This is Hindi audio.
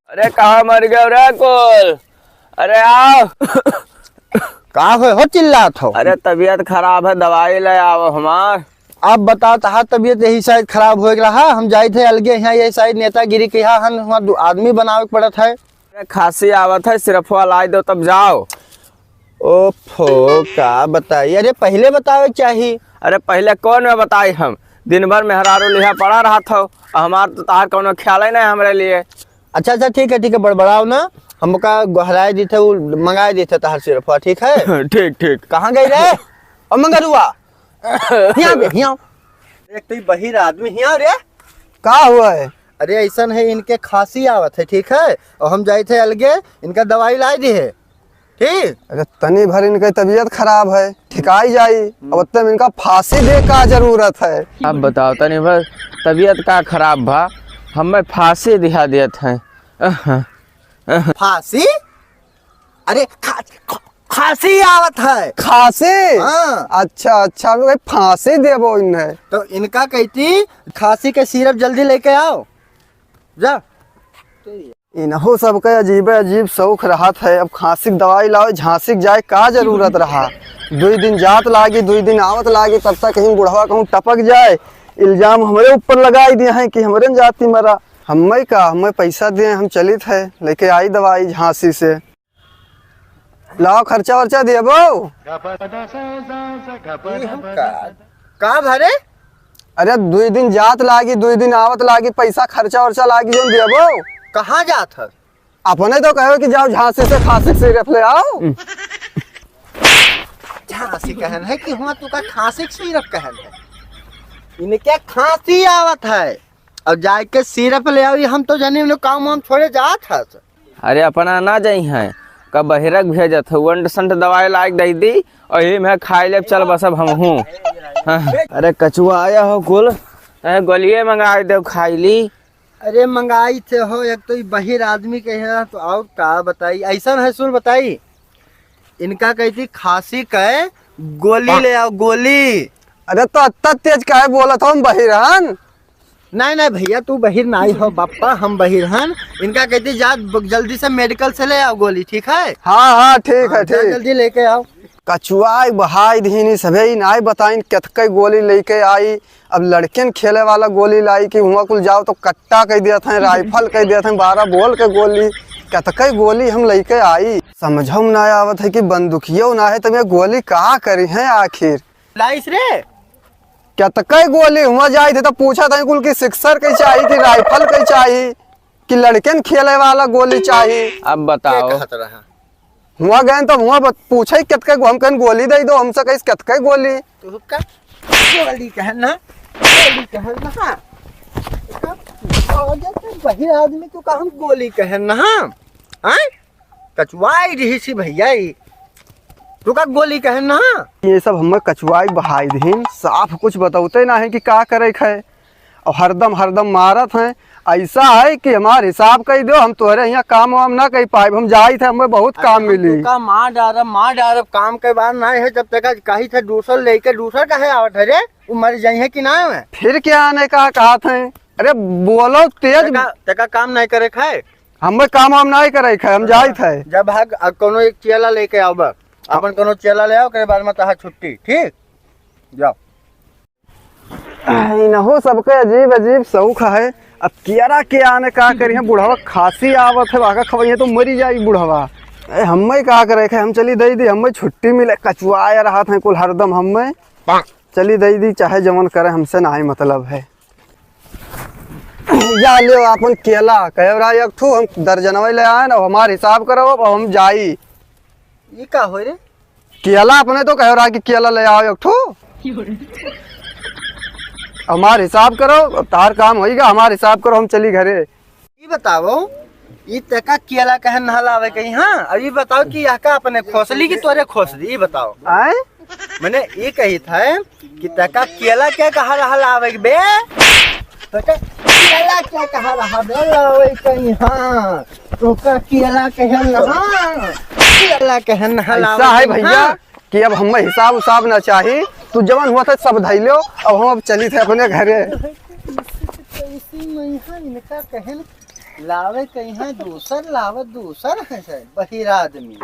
अरे कहाँ मर गए रे कुल? अरे आओ। कहाँ हो चिल्लात हो? अरे तबीयत खराब है, दवाई ले आओ हमार। आप बताओ तहार तबीयत यही शायद खराब हो रहा। हम जाए थे अलगे यहाँ, यही शायद नेतागिरी के यहाँ हम आदमी बनावे पड़त है। अरे खांसी आवत है, सिरफ लाई दो तब जाओ। ओफो का बताइए, अरे पहले बतावे चाहिए। अरे पहले कौन में बताई, हम दिन भर मेहरारू लिहा पड़ा रहा था, हमार तो तार कोनो ख्याल ही नहीं हमरे लिए। अच्छा ठीक है बड़बड़ाओ ना, हमका गहराए दी थे, मंगाए दी थे तहार सिर्फ, ठीक है। ठीक। कहाँ गई रे और मंगरुआ? यहाँ एक तो बहिर आदमी यहाँ रे, का हुआ है? अरे ऐसा है, इनके खांसी आवत है, ठीक है, और हम जाए थे अलगे, इनका दवाई लाई दी है, ठीक। अरे तनी भर इनकी तबीयत खराब है, ठिकाई जाई, अब तब इनका फांसी दे का जरूरत है। अब बताओ तनी भर तबीयत का खराब भा, हमें फांसी दिया देत है। फांसी? अरे खांसी आवत है। खांसी? हाँ। अच्छा फांसी देबो इन्हें तो इनका कहती खांसी के सिरप जल्दी लेके आओ जा। इन्हो सबके अजीब शौक रहत है, अब खांसी की दवाई लाओ, झांसी जाए का जरूरत रहा। 2 दिन जात लागी, 2 दिन आवत लागी, तब तक कहीं बुढ़वा कहूँ टपक जाए, इल्जाम हमारे ऊपर लगाई दिए हैं कि हमारे जाती मरा। हमें पैसा दिए, हम चलित है, लेके आई दवाई झांसी से, लाओ खर्चा वर्चा देबो। का भरे? अरे 2 दिन जात लागी, 2 दिन आवत लागी, पैसा खर्चा वर्चा लागी जो देबो। कहाँ जात है? अपने तो कहो कि जाओ झांसी से खांसी सिरप ले आओ। झांसी कहन है कि हुआ तुका खांसी सिरप कहन है, इनके खांसी आवत है और जाए के सिरप ले आओ। हम तो जाने लोग काम वाम छोड़े जात है। अरे अपना ना जाई है, कब बहिरक भेजत है, वंड संट दवाई लायक दे दी और यही में खाई ले चल बस अब हम हूँ। अरे कछुआ आया हो कुल, गोलिये मंगा दे खाई ली। अरे मंगाई थे हो, एक तो बहिर आदमी के है तो और का बताई। ऐसा है सुन बताई, इनका कहती खांसी के गोली ले आओ, गोली। अरे तो अत्ता तेज काहे बोलत हो, हम बहिरन? नहीं भैया तू बहिर नहीं हो बापा, हम बहिर हन। इनका कहती जा जल्दी से मेडिकल से ले आओ गोली, ठीक है। हाँ ठीक है ठीक। जल्दी लेके आओ। कछुआ बहाई दीनी सभे नाई बताइन कतक गोली लेके आई। अब लड़कियन खेले वाला गोली लाई कि हुआ कुल जाओ तो कट्टा कह दिया था, राइफल कह दिया था, 12 बोल के गोली, कतक गोली हम लेके आई। समझो ना आवत है कि बंदूकियो ना है, तब ये गोली कहाँ करी है आखिर? लाइस रे कतक गोली हुआ जाए थे तो पूछा था कुल की सिक्सर कहीं चाहिए कि राइफल कहीं चाहिए कि लड़कियन खेले वाला गोली चाहिए। अब बताओ हुआ गए तो हुआ पूछे कतक हम कहीं गोली दे दो, हमसे कहीं कतक गोली। तो का गोली कहना, गोली कहना बहिर आदमी को हम गोली कहना। हाँ कचवाई रही सी भैया, तू का गोली कहना। ये सब हमें कछुआई बहाई दीन, साफ कुछ बताते ना है कि का करे है, और हरदम मारत हैं। ऐसा है कि हमारे हिसाब कह दो, हम तोहरे यहाँ काम वाम ना कह पाए, हम जाए थे, हमें बहुत काम मिली। का मार डारब काम के बाद नहीं है, जब तक कही थे दूसर लेके दूसर कहे आवत है रे, वो मर जाई है कि ना है। फिर क्या आने का कहा थे? अरे बोलो तेज, तका काम नहीं करे खाए, हमें काम वाम नहीं करे है, हम जाए थे। जब भाग कोनो एक चेला लेके आओ, अपन कोनो चेला ले आओ, के बाद में तहा छुट्टी, ठीक जाओ। इनहो सबके अजीब शौक है। अब कियारा के आने का करी है, बुढ़ावा खांसी आवत है, आगा खवैया तो मरी जाई बुढ़ावा। हमें का करे है, हम चली दे दी, हमें छुट्टी मिले, कछुआ रहा था कुल हरदम, हमें चली दे दी, चाहे जमन करे, हमसे ना ही मतलब है। या ले अपन केला कह रहा एक ठू, हम दर्जनवा ले आए ना, हमारे हिसाब करो, अब हम जाई। ये का हो रे? केला अपने तो कह रहा कि केला ले आओ एक ठू, हमारे हिसाब करो, तार काम होगा, हमारे हिसाब करो, हम चली घरे। ये बताओ, ये तका केला कहे नहलावे कहीं? हाँ अब ये बताओ कि यह का अपने खोसली की तोरे खोसली, ये बताओ। आए मैंने ये कही था कि तका केला क्या कहा नहलावे बे, तका केला क्या कहा रहा बे कहीं? हाँ तो का केला कहे नहा, केला कहे नहलावे। ऐसा है भैया कि अब हमें हिसाब उसाब ना चाहिए, तू जवान हुआ था सब धैलो, अब हम अब चली थे अपने घरे। ऐसी मैहा इनका कहन लावे कहीं दूसर लावत दूसर है बहिर आदमी।